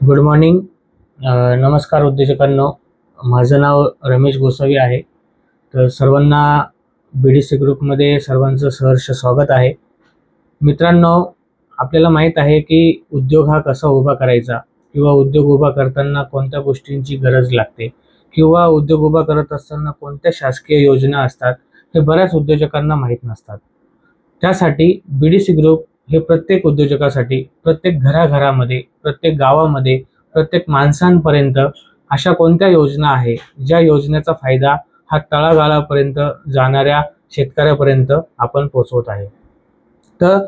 Good morning. नमस्कार उद्योजकांनो. माझं नाव रमेश गोसावी आहे. तर सर्वांना BDC ग्रुपमध्ये सर्वांचं सहर्ष स्वागत आहे. मित्रांनो, आपल्याला माहीत आहे की उद्योग हा कसा उभा करायचा किंवा उद्योग उभा करताना कोणत्या गोष्टींची गरज लागते किंवा उद्योग उभा करत असताना कोणत्या शासकीय योजना असतात हे बऱ्याच उद्योजकांना माहीत नसतात. त्यासाठी BDC ग्रुप हे प्रत्येक उद्योजकासाठी प्रत्येक घराघरामध्ये, प्रत्येक गावामध्ये, प्रत्येक माणसांपर्यंत अशा कोणत्या योजना आहे ज्या योजनेचा फायदा हा तळागाळापर्यंत जाणाऱ्या शेतकऱ्यापर्यंत आपण पोहोचवत आहे. तर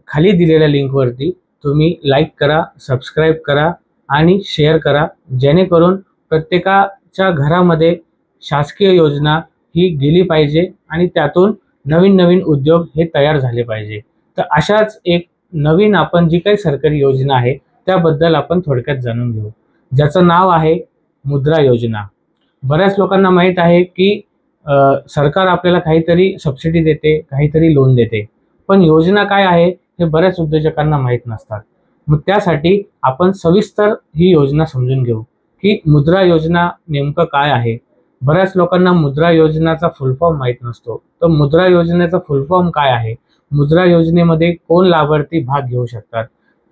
खाली दिलेल्या लिंकवरती तुम्ही लाईक करा, सबस्क्राईब करा आणि शेअर करा, जेणेकरून प्रत्येकाच्या घरामध्ये शासकीय योजना ही गेली पाहिजे आणि त्यातून नवीन नवीन उद्योग हे तयार झाले पाहिजे. तर अशाच एक नवीन आपण जी काही सरकारी योजना आहे त्याबद्दल आपण थोडक्यात जाणून घेऊ, ज्याचं नाव आहे मुद्रा योजना. बऱ्याच लोकांना माहीत आहे की सरकार आपल्याला काहीतरी सबसिडी देते, काहीतरी लोन देते, पण योजना काय आहे हे बऱ्याच उद्योजकांना माहीत नसतात. मग त्यासाठी आपण सविस्तर ही योजना समजून घेऊ की मुद्रा योजना नेमकं काय आहे. बऱ्याच लोकांना मुद्रा योजनेचा फुल फॉर्म माहीत नसतो. तर मुद्रा योजनेचा फुल फॉर्म काय आहे, मुद्रा योजनेमध्ये कोण लाभार्थी भाग घेऊ शकतात,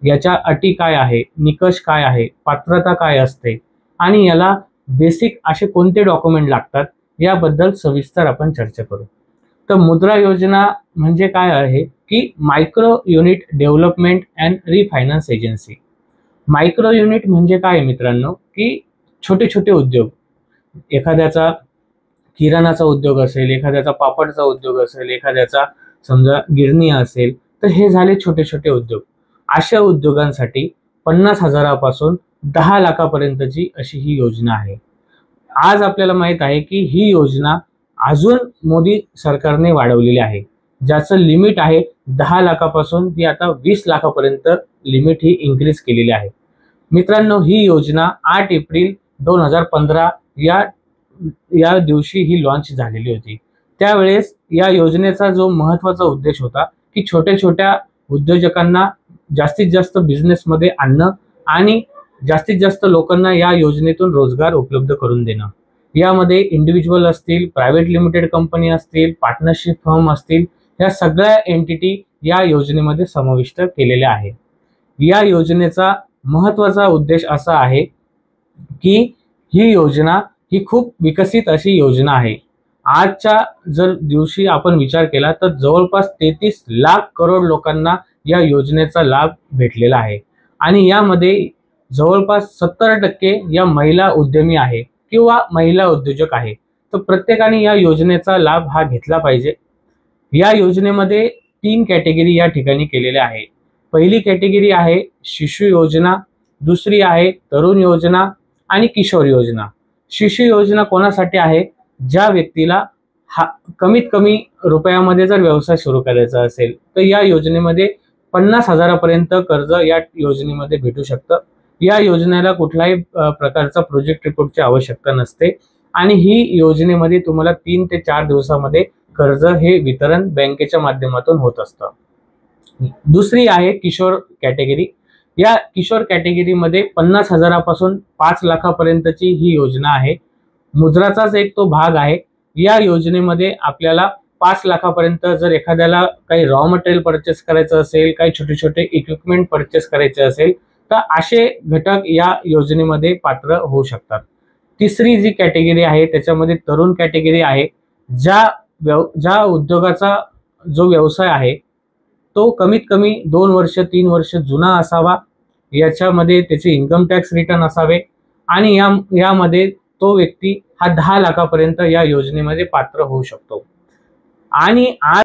याच्या अटी काय आहे, निकष काय आहे, पात्रता काय असते आणि याला बेसिक असे कोणते डॉक्युमेंट लागतात याबद्दल सविस्तर आपण चर्चा करू. तर मुद्रा योजना म्हणजे काय आहे की micro unit development and रिफायनान्स agency. Micro unit म्हणजे काय मित्रांनो, की छोटे छोटे उद्योग, एखाद्याचा किराणाचा उद्योग असेल, एखाद्याचा पापडचा उद्योग असेल, एखाद्याचा समजा गिरणी असेल, तर हे झाले छोटे छोटे उद्योग. अशा उद्योगांसाठी 50,000 पासून 10 लाखापर्यंतची अशी ही योजना आहे. आज आपल्याला माहित आहे की ही योजना अजून मोदी सरकारने वाढवलेली आहे, ज्याचं लिमिट आहे 10 लाखापासून ती आता 20 लाखापर्यंत लिमिट ही इन्क्रीज केलेली आहे. मित्रांनो, ही योजना 8 एप्रिल 2015 या दिवशी ही लॉन्च झालेली होती. त्यावेळेस या योजनेचा जो महत्त्वाचा उद्देश होता की छोट्या छोट्या उद्योजकांना जास्तीत जास्त बिझनेसमध्ये आणणं आणि जास्तीत जास्त लोकांना या योजनेतून रोजगार उपलब्ध करून देणं. यामध्ये इंडिव्हिज्युअल असतील, प्रायव्हेट लिमिटेड कंपनी असतील, पार्टनरशिप फर्म असतील, या सगळ्या एंटिटी या योजनेमध्ये समाविष्ट केलेल्या आहे. या योजनेचा महत्त्वाचा उद्देश असा आहे की ही योजना ही खूप विकसित अशी योजना आहे. आजच्या जर दिवशी आपण विचार केला तर जवळपास 33 लाख करोड लोकांना या योजनेचा लाभ भेटलेला आहे आणि यामध्ये जवळपास 70% या महिला उद्यमी आहे किंवा महिला उद्योजक आहे. तर प्रत्येकाने या योजनेचा लाभ हा घेतला पाहिजे. या योजनेमध्ये 3 कॅटेगरी या ठिकाणी केलेल्या आहे. पहिली कॅटेगरी आहे शिशु योजना, दुसरी आहे तरुण योजना आणि किशोर योजना. शिशु योजना कोणासाठी आहे, ज्या व्यक्तीला कमीत कमी रुपयामध्ये जर व्यवसाय सुरू करायचा असेल तर या योजनेमध्ये 50,000 पर्यंत कर्ज या योजनेमध्ये भेटू शकतं. या योजनेला कुठल्याही प्रकारचा प्रोजेक्ट रिपोर्टची आवश्यकता नसते आणि ही योजनेमध्ये तुम्हाला 3 ते 4 दिवसामध्ये कर्ज हे वितरण बँकेच्या माध्यमातून होत असतं. दुसरी आहे किशोर कॅटेगरी. या किशोर कॅटेगरीमध्ये 50,000 पासून 5 लाखापर्यंतची ही योजना आहे. मुद्राचाच एक तो भाग आहे. या योजनेमध्ये आपल्याला 5 लाखापर्यंत जर एखाद्याला काही रॉ मटेरियल परचेस करायचं असेल, काही छोटे छोटे इक्विपमेंट परचेस करायचे असेल तर असे घटक या योजनेमध्ये पात्र होऊ शकतात. तिसरी जी कॅटेगरी आहे त्याच्यामध्ये तरुण कॅटेगरी आहे. ज्या उद्योगाचा जो व्यवसाय आहे तो कमीत कमी 2 वर्ष 3 वर्ष जुना असावा, याच्यामध्ये त्याचे इन्कम टॅक्स रिटर्न असावे आणि यामध्ये तो व्यक्ती हा 10 लाखापर्यंत या योजनेमध्ये पात्र होऊ शकतो. आणि आज